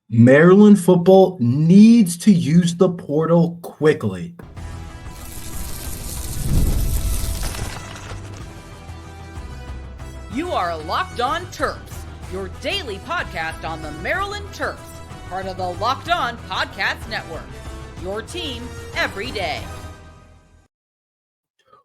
Maryland football needs to use the portal quickly. You are Locked On Terps, your daily podcast on the Maryland Terps, part of the Locked On Podcast Network. Your team every day.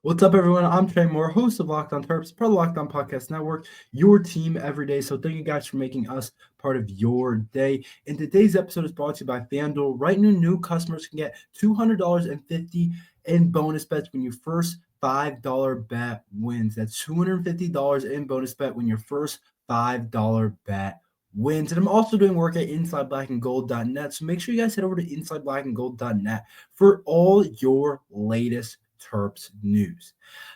What's up, everyone? I'm Tre Moore, host of Locked On Terps, part of the Locked On Podcast Network, your team every day. So thank you guys for making us part of your day. And today's episode is brought to you by FanDuel. Right now, new customers can get $200.50 in bonus bets when your first $5 bet wins. That's $250 in bonus bet when your first $5 bet wins. And I'm also doing work at InsideBlackandGold.net. So make sure you guys head over to InsideBlackandGold.net for all your latest Terps news.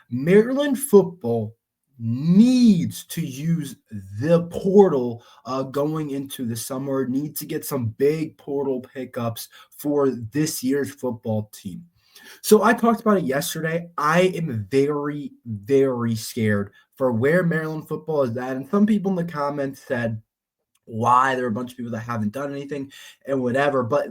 Maryland football needs to use the portal going into the summer, needs to get some big portal pickups for this year's football team. So I talked about it yesterday. I am very, very scared for where Maryland football is at. And some people in the comments said, why there are a bunch of people that haven't done anything and whatever, but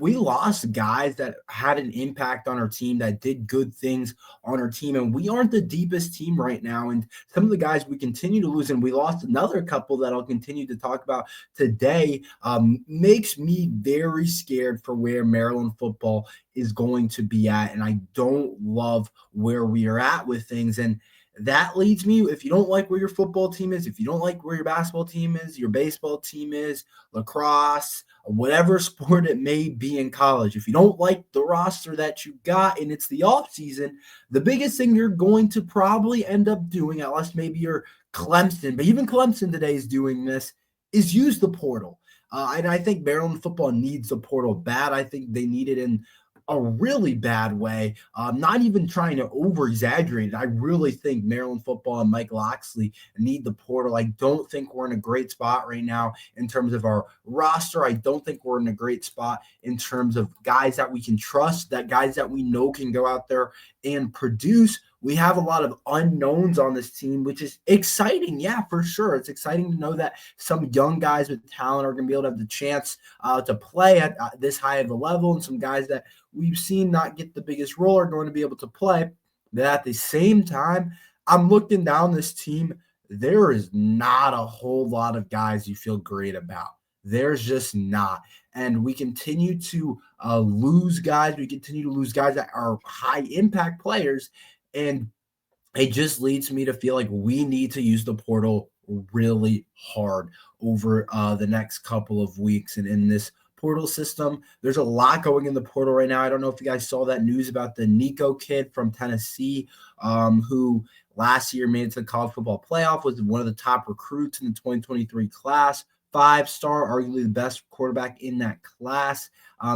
we lost guys that had an impact on our team, that did good things on our team, and we aren't the deepest team right now. And some of the guys we continue to lose, and we lost another couple that I'll continue to talk about today, makes me very scared for where Maryland football is going to be at, and I don't love where we are at with things. And that leads me, if you don't like where your football team is, if you don't like where your basketball team is, your baseball team is, lacrosse, whatever sport it may be in college, if you don't like the roster that you got and it's the off season, the biggest thing you're going to probably end up doing, unless maybe you're Clemson, but even Clemson today is doing this, is use the portal. And I think Maryland football needs the portal bad. I think they need it in a really bad way. Not even trying to over-exaggerate it. I really think Maryland football and Mike Locksley need the portal. I don't think we're in a great spot right now in terms of our roster. I don't think we're in a great spot in terms of guys that we can trust, that guys that we know can go out there and produce. We have a lot of unknowns on this team, which is exciting. Yeah, for sure. It's exciting to know that some young guys with talent are going to be able to have the chance to play at this high of a level, and some guys that we've seen not get the biggest role are going to be able to play. But at the same time, I'm looking down this team. There is not a whole lot of guys you feel great about. There's just not. And we continue to lose guys. We continue to lose guys that are high impact players. And it just leads me to feel like we need to use the portal really hard over the next couple of weeks. And in this portal system, there's a lot going in the portal right now. I don't know if you guys saw that news about the Nico kid from Tennessee, who last year made it to the college football playoff, was one of the top recruits in the 2023 class. 5-star, arguably the best quarterback in that class,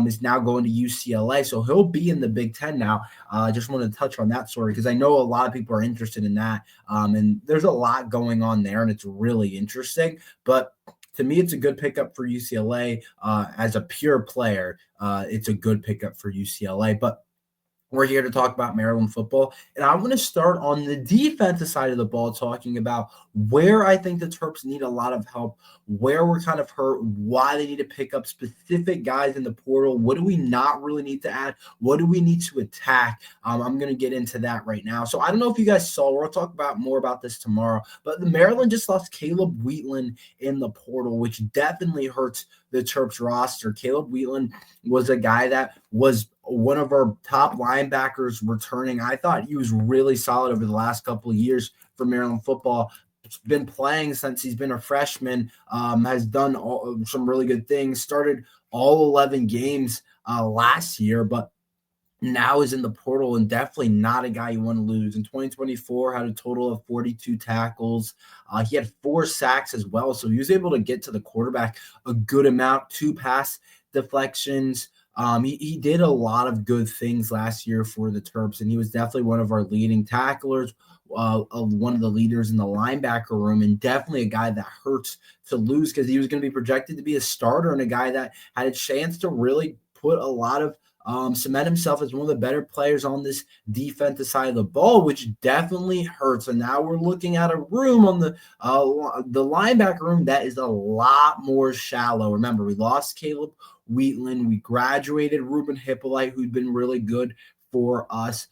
is now going to UCLA. So he'll be in the Big Ten now. I just wanted to touch on that story because I know a lot of people are interested in that. And there's a lot going on there, and it's really interesting. But to me, it's a good pickup for UCLA. As a pure player, it's a good pickup for UCLA. But we're here to talk about Maryland football, and I want to start on the defensive side of the ball, talking about where I think the Terps need a lot of help, where we're kind of hurt, why they need to pick up specific guys in the portal. What do we not really need to add? What do we need to attack? I'm going to get into that right now. So I don't know if you guys saw, we'll talk about more about this tomorrow, but the Maryland just lost Caleb Wheatland in the portal, which definitely hurts the Terps roster. Caleb Wheatland was a guy that was one of our top linebackers returning. I thought he was really solid over the last couple of years for Maryland football. He's been playing since he's been a freshman, has done some really good things, started all 11 games last year, but now is in the portal and definitely not a guy you want to lose. In 2024, had a total of 42 tackles. He had 4 sacks as well, so he was able to get to the quarterback a good amount, 2 pass deflections. He did a lot of good things last year for the Terps, and he was definitely one of our leading tacklers, one of the leaders in the linebacker room, and definitely a guy that hurts to lose because he was going to be projected to be a starter and a guy that had a chance to really put a lot of cement himself as one of the better players on this defensive side of the ball, which definitely hurts. And now we're looking at a room on the linebacker room that is a lot more shallow. Remember, we lost Caleb Wheatland. We graduated Ruben Hippolyte, who'd been really good for us.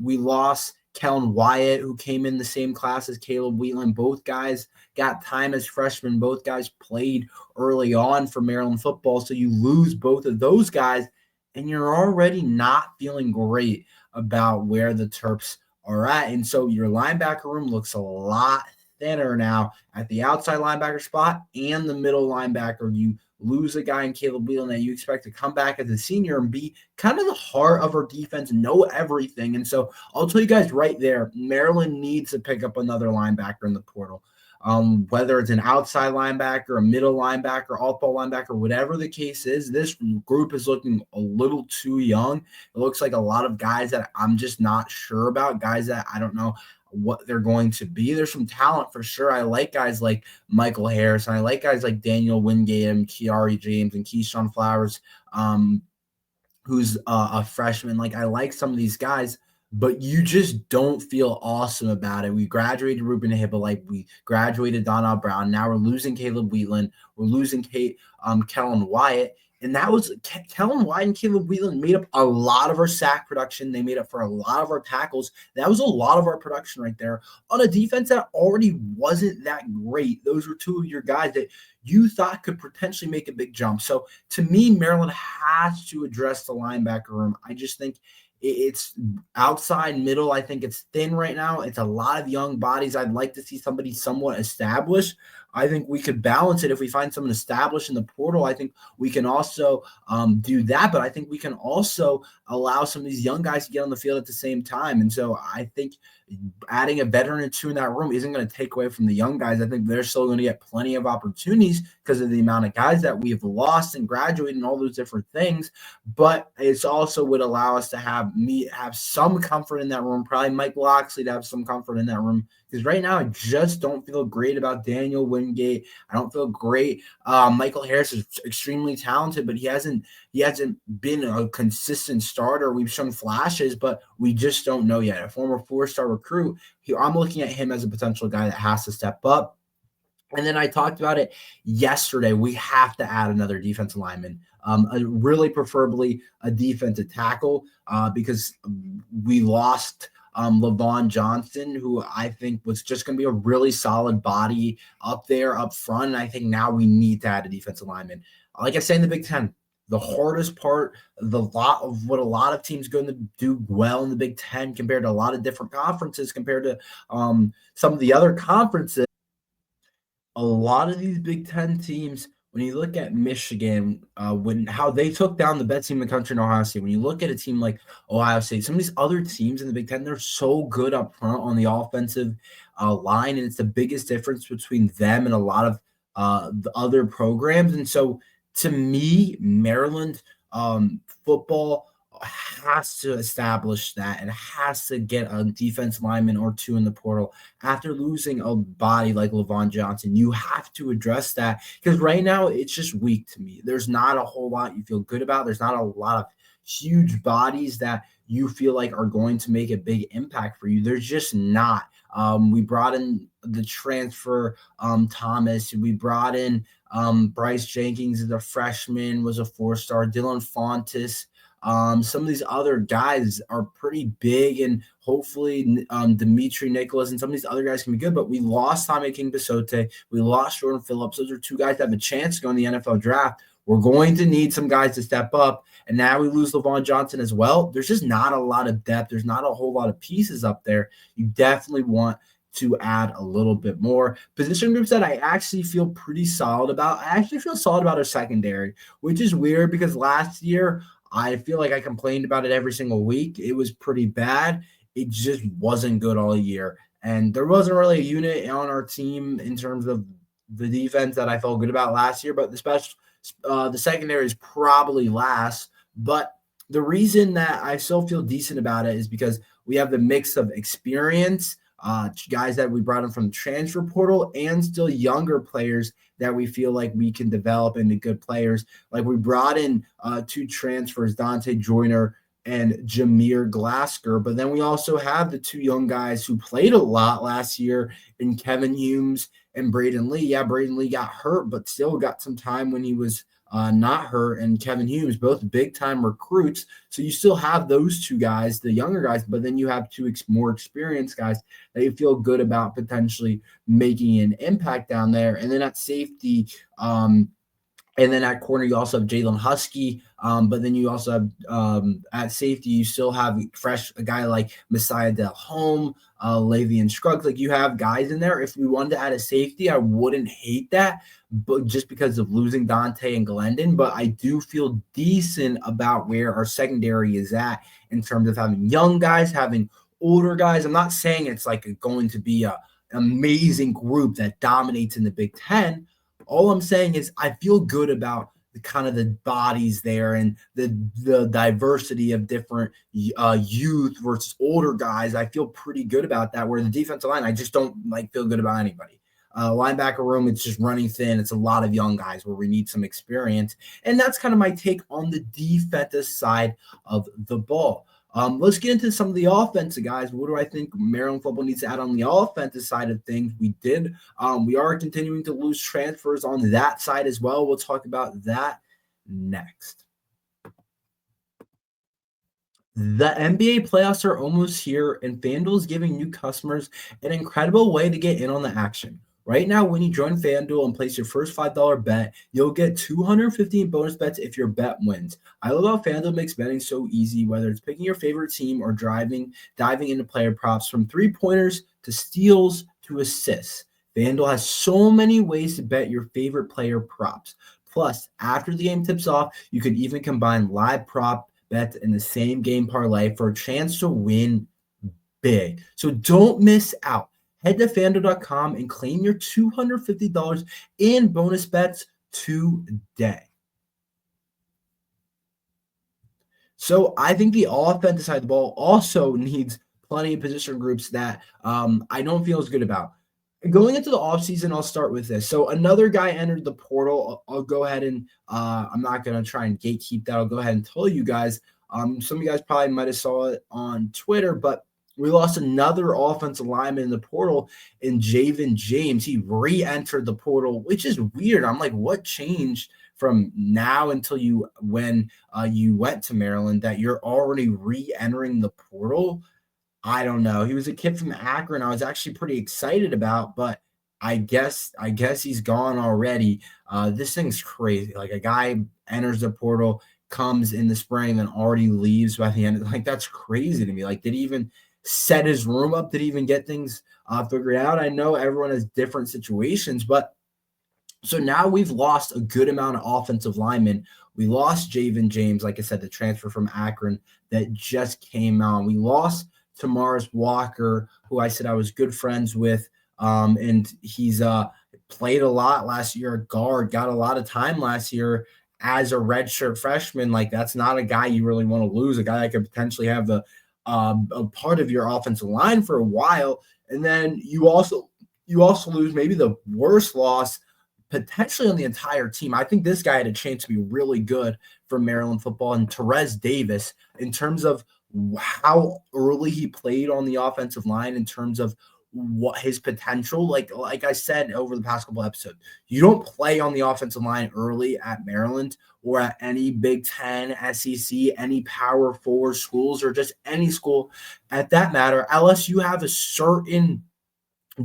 We lost Kellen Wyatt, who came in the same class as Caleb Wheatland. Both guys got time as freshmen. Both guys played early on for Maryland football. So you lose both of those guys, and you're already not feeling great about where the Terps are at. And so your linebacker room looks a lot thinner now at the outside linebacker spot and the middle linebacker. You lose a guy in Caleb Whelan that you expect to come back as a senior and be kind of the heart of our defense, know everything. And so I'll tell you guys right there, Maryland needs to pick up another linebacker in the portal. Whether it's an outside linebacker, a middle linebacker, off-ball linebacker, whatever the case is, this group is looking a little too young. It looks like a lot of guys that I'm just not sure about, guys that I don't know what they're going to be. There's some talent for sure. I like guys like Michael Harris, and I like guys like Daniel Wingate and Kiari James and Keyshawn Flowers, who's a freshman. Like, I like some of these guys, but you just don't feel awesome about it. We graduated Ruben Hippolyte. We graduated Donnell Brown. Now we're losing Caleb Wheatland. We're losing Kellen Wyatt. And that was Kellen Wyatt and Caleb Wheatland made up a lot of our sack production. They made up for a lot of our tackles. That was a lot of our production right there on a defense that already wasn't that great. Those were two of your guys that you thought could potentially make a big jump. So to me, Maryland has to address the linebacker room. I just think it's outside middle. I think it's thin right now. It's a lot of young bodies. I'd like to see somebody somewhat established. I think we could balance it if we find someone established in the portal. I think we can also do that, but I think we can also allow some of these young guys to get on the field at the same time. And so I think adding a veteran or two in that room isn't going to take away from the young guys. I think they're still going to get plenty of opportunities because of the amount of guys that we've lost and graduated and all those different things. But it's also would allow us to have some comfort in that room, probably Mike Locksley to have some comfort in that room. Because right now I just don't feel great about Daniel Wingate. I don't feel great. Michael Harris is extremely talented, but he hasn't been a consistent starter. We've shown flashes, but we just don't know yet. A former 4-star recruit, I'm looking at him as a potential guy that has to step up. And then I talked about it yesterday. We have to add another defensive lineman, really preferably a defensive tackle, because we lost Levon Johnson, who I think was just going to be a really solid body up there, up front. And I think now we need to add a defensive lineman. Like I say in the Big Ten, the hardest part, what a lot of teams going to do well in the Big Ten compared to a lot of different conferences, compared to some of the other conferences. A lot of these Big Ten teams, when you look at Michigan, how they took down the best team in the country in Ohio State, when you look at a team like Ohio State, some of these other teams in the Big Ten, they're so good up front on the offensive line, and it's the biggest difference between them and a lot of the other programs. And so, to me, Maryland football has to establish that and has to get a defense lineman or two in the portal. After losing a body like Levon Johnson, you have to address that, because right now it's just weak to me. There's not a whole lot you feel good about. There's not a lot of huge bodies that you feel like are going to make a big impact for you. There's just not. We brought in the transfer Thomas. We brought in Bryce Jenkins as a freshman, was a 4-star. Dylan Fontes. Some of these other guys are pretty big, and hopefully Dimitri Nicholas and some of these other guys can be good, but we lost Tommy King Basote. We lost Jordan Phillips. Those are two guys that have a chance to go in the NFL draft. We're going to need some guys to step up, and now we lose Levon Johnson as well. There's just not a lot of depth. There's not a whole lot of pieces up there. You definitely want to add a little bit more. Position groups that I actually feel pretty solid about. I actually feel solid about our secondary, which is weird because last year I feel like I complained about it every single week. It was pretty bad. It just wasn't good all year. And there wasn't really a unit on our team in terms of the defense that I felt good about last year, but the secondary is probably last. But the reason that I still feel decent about it is because we have the mix of experience, guys that we brought in from the transfer portal, and still younger players that we feel like we can develop into good players. Like we brought in 2 transfers, Dante Joyner and Jameer Glasker, but then we also have the 2 young guys who played a lot last year in Kevin Humes and Braden Lee. Yeah, Braden Lee got hurt, but still got some time when he was not hurt, and Kevin Humes, both big-time recruits. So you still have those 2 guys, the younger guys, but then you have 2 more experienced guys that you feel good about potentially making an impact down there. And then at safety, and then at corner, you also have Jalen Husky. But then you also have at safety, you still have a guy like Messiah Delhomme, Lavian Scruggs. Like you have guys in there. If we wanted to add a safety, I wouldn't hate that, but just because of losing Dante and Glendon. But I do feel decent about where our secondary is at in terms of having young guys, having older guys. I'm not saying it's like going to be an amazing group that dominates in the Big Ten. All I'm saying is I feel good about the kind of the bodies there and the diversity of different youth versus older guys. I feel pretty good about that. Where the defensive line, I just don't feel good about anybody. Linebacker room, it's just running thin. It's a lot of young guys where we need some experience. And that's kind of my take on the defensive side of the ball. Let's get into some of the offensive guys. What do I think Maryland football needs to add on the offensive side of things? We are continuing to lose transfers on that side as well. We'll talk about that next. The NBA playoffs are almost here, and FanDuel is giving new customers an incredible way to get in on the action. Right now, when you join FanDuel and place your first $5 bet, you'll get 250 bonus bets if your bet wins. I love how FanDuel makes betting so easy, whether it's picking your favorite team or diving into player props, from 3-pointers to steals to assists. FanDuel has so many ways to bet your favorite player props. Plus, after the game tips off, you can even combine live prop bets in the same game parlay for a chance to win big. So don't miss out. Head to FanDuel.com and claim your $250 in bonus bets today. So I think the offensive side of the ball also needs plenty of position groups that I don't feel as good about. Going into the offseason, I'll start with this. So another guy entered the portal. I'll go ahead and I'm not going to try and gatekeep that. I'll go ahead and tell you guys. Some of you guys probably might have saw it on Twitter, but we lost another offensive lineman in the portal in Javen James. He re-entered the portal, which is weird. I'm like, what changed from now until you went to Maryland that you're already re-entering the portal? I don't know. He was a kid from Akron I was actually pretty excited about, but I guess he's gone already. This thing's crazy. Like a guy enters the portal, comes in the spring, and already leaves by the end. Like that's crazy to me. Like did he even set his room up? Did he even get things figured out? I know everyone has different situations, but so now we've lost a good amount of offensive linemen. We lost Javen James, like I said, the transfer from Akron that just came out. We lost Tamaris Walker, who I said I was good friends with, and he's played a lot last year at guard, got a lot of time last year as a redshirt freshman. Like that's not a guy you really want to lose, a guy that could potentially have a part of your offensive line for a while. And then you also lose maybe the worst loss potentially on the entire team. I think this guy had a chance to be really good for Maryland football, and Terez Davis, in terms of how early he played on the offensive line, in terms of what his potential, like I said over the past couple episodes, you don't play on the offensive line early at Maryland or at any Big Ten, SEC, any Power 4 schools, or just any school at that matter, unless you have a certain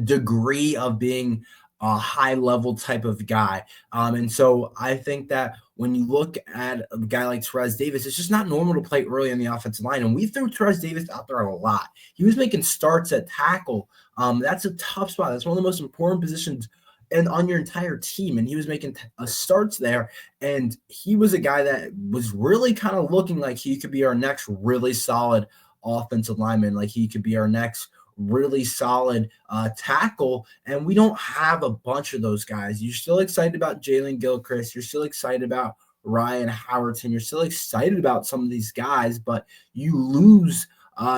degree of being a high-level type of guy. And so I think that when you look at a guy like Terez Davis, it's just not normal to play early on the offensive line. And we threw Terez Davis out there a lot. He was making starts at tackle. That's a tough spot. That's one of the most important positions and on your entire team. And he was making starts there. And he was a guy that was really kind of looking like he could be our next really solid offensive lineman. Like he could be our next really solid tackle, and we don't have a bunch of those guys. You're still excited about Jalen Gilchrist. You're still excited about Ryan Howerton. You're still excited about some of these guys, but you lose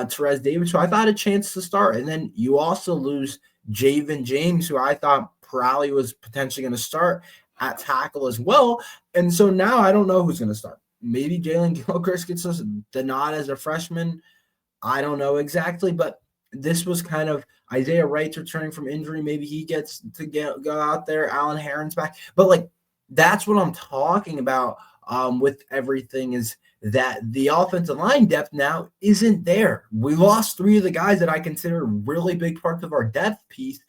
Tre Davis, who I thought had a chance to start. And then you also lose Javen James, who I thought probably was potentially going to start at tackle as well. And so now I don't know who's going to start. Maybe Jalen Gilchrist gets us the nod as a freshman. I don't know exactly, but this was kind of Isaiah Wright's returning from injury. Maybe he gets to go out there. Alan Herron's back. But, like, that's what I'm talking about with everything is that the offensive line depth now isn't there. We lost 3 of the guys that I consider really big parts of our depth piece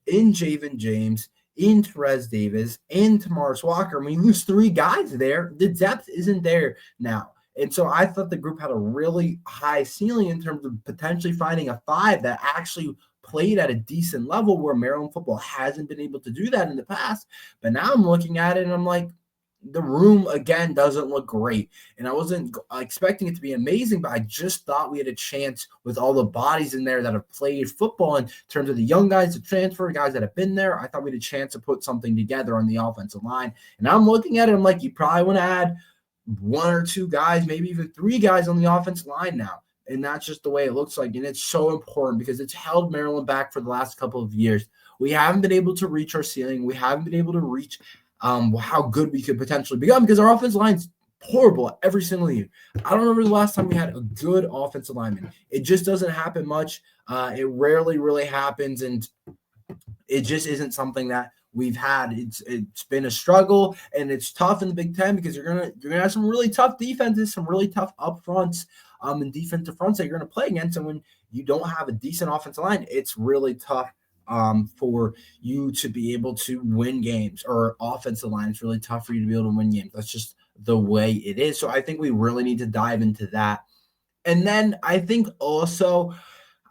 in Javen James, in Tre Davis, in Tamaris Walker. When you lose 3 guys there, the depth isn't there now. And so I thought the group had a really high ceiling in terms of potentially finding a 5 that actually played at a decent level where Maryland football hasn't been able to do that in the past. But now I'm looking at it and I'm like, the room, again, doesn't look great. And I wasn't expecting it to be amazing, but I just thought we had a chance with all the bodies in there that have played football in terms of the young guys, the transfer guys that have been there. I thought we had a chance to put something together on the offensive line. And I'm looking at it, I'm like, you probably want to add 1 or 2 guys, maybe even 3 guys on the offensive line now. And that's just the way it looks like. And it's so important because it's held Maryland back for the last couple of years. We haven't been able to reach our ceiling. We haven't been able to reach how good we could potentially become because our offensive line's horrible every single year. I don't remember the last time we had a good offensive lineman. It just doesn't happen much. It rarely really happens, and it just isn't something that we've had. It's been a struggle, and it's tough in the Big Ten because you're gonna have some really tough defenses, some really tough up fronts, and defensive fronts that you're gonna play against. And when you don't have a decent offensive line, it's really tough for you to be able to win games, or offensive line. It's really tough for you to be able to win games. That's just the way it is. So I think we really need to dive into that. And then I think also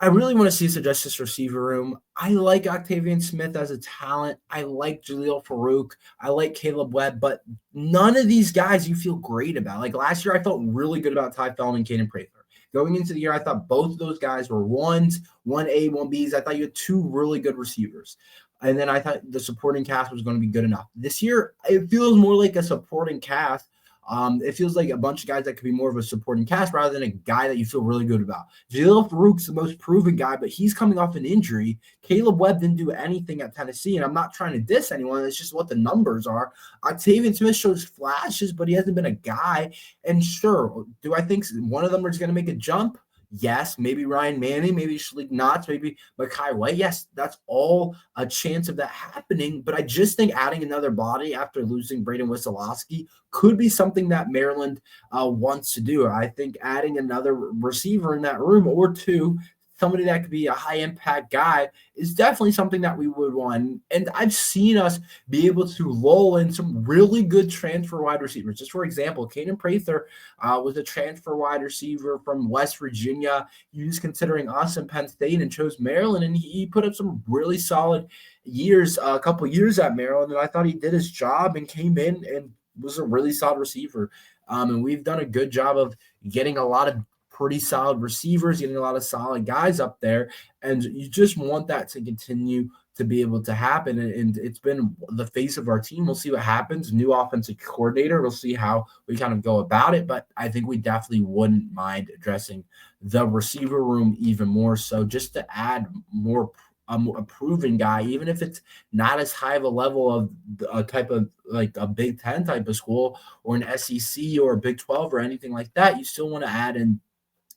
I really want to see us address this receiver room. I like Octavian Smith as a talent. I like Jaleel Farouk. I like Caleb Webb, but none of these guys you feel great about. Like last year, I felt really good about Ty Feldman and Caden Prather. Going into the year, I thought both of those guys were 1s, 1A, 1Bs. I thought you had 2 really good receivers. And then I thought the supporting cast was going to be good enough. This year, it feels more like a supporting cast. It feels like a bunch of guys that could be more of a supporting cast rather than a guy that you feel really good about. Jaleel Farouk's the most proven guy, but he's coming off an injury. Caleb Webb didn't do anything at Tennessee, and I'm not trying to diss anyone. It's just what the numbers are. Octavian Smith shows flashes, but he hasn't been a guy. And sure, do I think one of them is going to make a jump? Yes, maybe Ryan Manning, maybe Shalik Knotts, maybe Makai White. Yes, that's all a chance of that happening. But I just think adding another body after losing Braden Wisolowski could be something that Maryland wants to do. I think adding another receiver in that room or 2, somebody that could be a high-impact guy, is definitely something that we would want. And I've seen us be able to lull in some really good transfer wide receivers. Just for example, Caden Prather was a transfer wide receiver from West Virginia. He was considering us in Penn State and chose Maryland, and he put up some really solid years, a couple years at Maryland, and I thought he did his job and came in and was a really solid receiver. And we've done a good job of getting a lot of pretty solid receivers, getting a lot of solid guys up there, and you just want that to continue to be able to happen. And it's been the face of our team. We'll see what happens. New offensive coordinator. We'll see how we kind of go about it, but I think we definitely wouldn't mind addressing the receiver room even more so, just to add more a proven guy, even if it's not as high of a level of a type of like a Big Ten type of school or an SEC or a Big 12 or anything like that. You still want to add in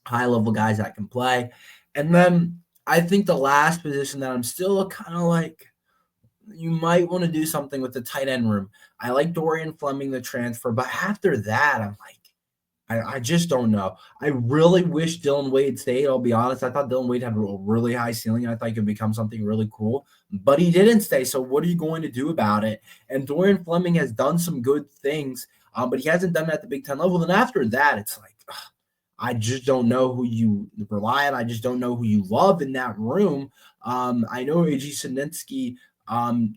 high-level guys that can play. And then I think the last position that I'm still kind of like, you might want to do something with the tight end room. I like Dorian Fleming, the transfer, but after that, I'm like, I just don't know. I really wish Dylan Wade stayed, I'll be honest. I thought Dylan Wade had a really high ceiling. I thought he could become something really cool, but he didn't stay. So what are you going to do about it? And Dorian Fleming has done some good things, but he hasn't done it at the Big Ten level. And after that, it's like, I just don't know who you rely on. I just don't know who you love in that room. I know A.G. Sinitsky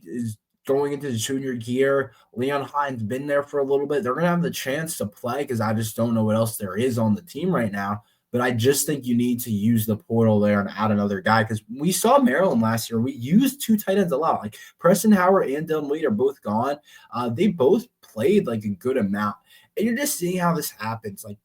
is going into the junior year. Leon Hines been there for a little bit. They're going to have the chance to play because I just don't know what else there is on the team right now. But I just think you need to use the portal there and add another guy because we saw Maryland last year. We used 2 tight ends a lot. Like Preston Howard and Dylan Wade are both gone. They both played like a good amount. And you're just seeing how this happens. Like,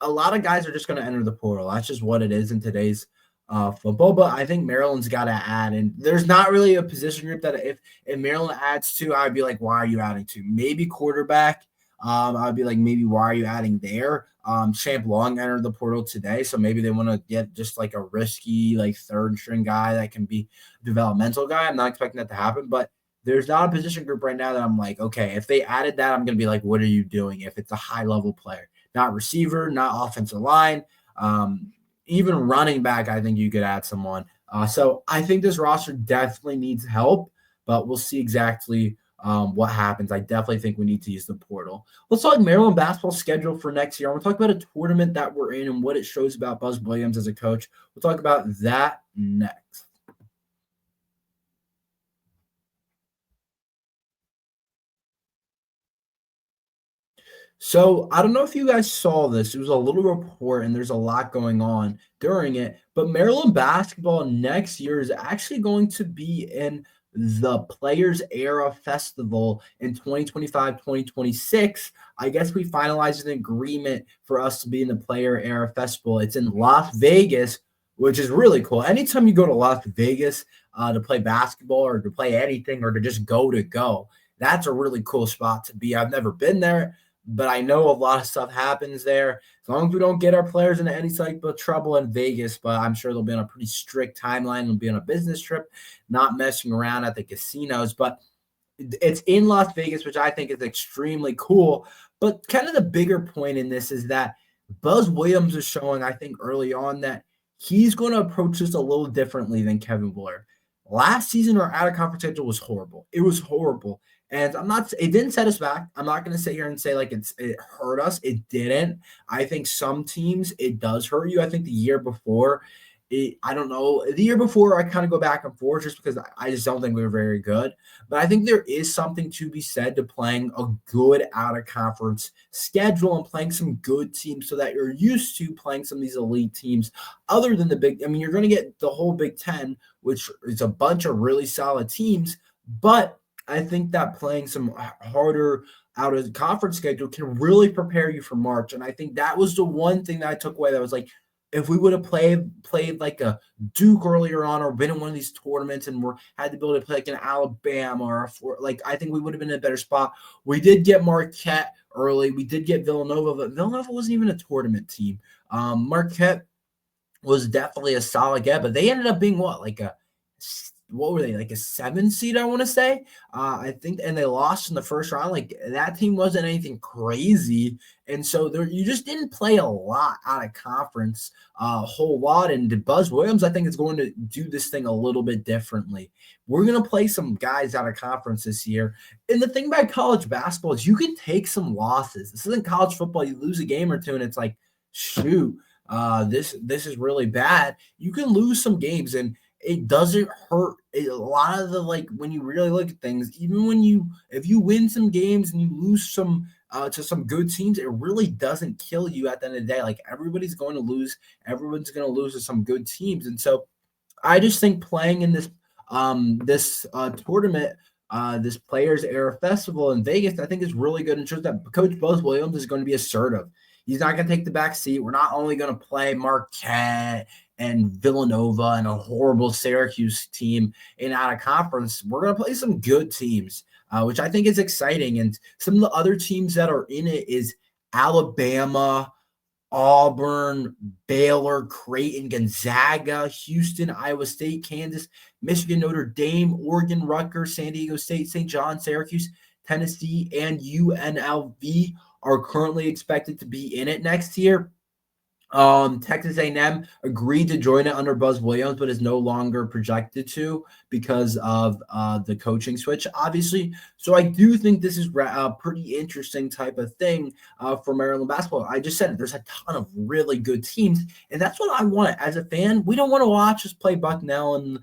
a lot of guys are just going to enter the portal. That's just what it is in today's football. But I think Maryland's got to add, and there's not really a position group that if Maryland adds to, I'd be like, why are you adding to? Maybe quarterback. I'd be like, maybe why are you adding there? Champ Long entered the portal today, so maybe they want to get just like a risky, like third string guy that can be a developmental guy. I'm not expecting that to happen, but there's not a position group right now that I'm like, okay, if they added that, I'm going to be like, what are you doing if it's a high level player? Not receiver, not offensive line, even running back. I think you could add someone. So I think this roster definitely needs help, but we'll see exactly what happens. I definitely think we need to use the portal. Let's talk Maryland basketball schedule for next year. I want to talk about a tournament that we're in and what it shows about Buzz Williams as a coach. We'll talk about that next. So I don't know if you guys saw this. It was a little report, and there's a lot going on during it. But Maryland basketball next year is actually going to be in the Players Era Festival in 2025, 2026. I guess we finalized an agreement for us to be in the Player Era Festival. It's in Las Vegas, which is really cool. Anytime you go to Las Vegas to play basketball or to play anything or to just go, that's a really cool spot to be. I've never been there, but I know a lot of stuff happens there. As long as we don't get our players into any type of trouble in Vegas, but I'm sure they'll be on a pretty strict timeline. They'll be on a business trip, not messing around at the casinos. But it's in Las Vegas, which I think is extremely cool. But kind of the bigger point in this is that Buzz Williams is showing, I think, early on that he's going to approach this a little differently than Kevin Blair. Last season, our out-of-conference schedule was horrible. It was horrible. And it didn't set us back. I'm not going to sit here and say like it hurt us. It didn't. I think some teams, it does hurt you. I think the year before, I don't know. The year before, I kind of go back and forth just because I just don't think we were very good. But I think there is something to be said to playing a good out-of-conference schedule and playing some good teams so that you're used to playing some of these elite teams other than the big. I mean, you're going to get the whole Big Ten, which is a bunch of really solid teams, but I think that playing some harder out of the conference schedule can really prepare you for March. And I think that was the one thing that I took away that was like, if we would have played like a Duke earlier on or been in one of these tournaments and had the ability to play like an Alabama or I think we would have been in a better spot. We did get Marquette early. We did get Villanova, but Villanova wasn't even a tournament team. Marquette was definitely a solid get, but they ended up being what were they, like a 7 seed, I want to say, I think, and they lost in the first round. Like that team wasn't anything crazy, and so you just didn't play a lot out of conference, a whole lot. And Buzz Williams, I think, is going to do this thing a little bit differently. We're going to play some guys out of conference this year, and the thing about college basketball is you can take some losses. This isn't college football. You lose a game or two, and it's like, shoot, this is really bad. You can lose some games, and it doesn't hurt. A lot of the, like, when you really look at things, even if you win some games and you lose some to some good teams, it really doesn't kill you at the end of the day. Like everybody's going to lose. Everyone's going to lose to some good teams. And so I just think playing in this tournament, this Players Era Festival in Vegas, I think is really good and shows that Coach Buzz Williams is going to be assertive. He's not going to take the back seat. We're not only going to play Marquette and Villanova and a horrible Syracuse team in out of conference. We're going to play some good teams, which I think is exciting. And some of the other teams that are in it is Alabama, Auburn, Baylor, Creighton, Gonzaga, Houston, Iowa State, Kansas, Michigan, Notre Dame, Oregon, Rutgers, San Diego State, St. John, Syracuse, Tennessee, and UNLV are currently expected to be in it next year. Texas A&M agreed to join it under Buzz Williams, but is no longer projected to because of the coaching switch, obviously. So I do think this is a pretty interesting type of thing for Maryland basketball. I just said it, there's a ton of really good teams, and that's what I want. As a fan, we don't want to watch us play Bucknell, and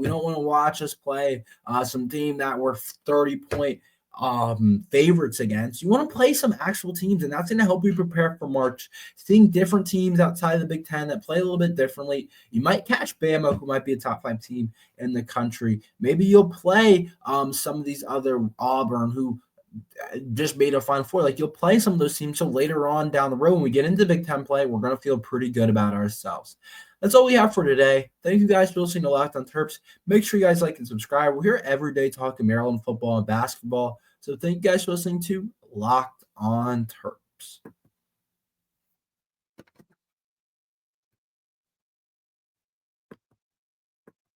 we don't want to watch us play some team that were 30-point favorites against. You want to play some actual teams, and that's going to help you prepare for March. Seeing different teams outside of the Big Ten that play a little bit differently. You might catch Bama, who might be a top 5 team in the country. Maybe you'll play some of these other Auburn, who just made a Final Four. Like, you'll play some of those teams. So later on down the road, when we get into Big Ten play, we're going to feel pretty good about ourselves. That's all we have for today. Thank you guys for listening to Locked on Terps. Make sure you guys like and subscribe. We're here every day talking Maryland football and basketball. So thank you guys for listening to Locked on Terps.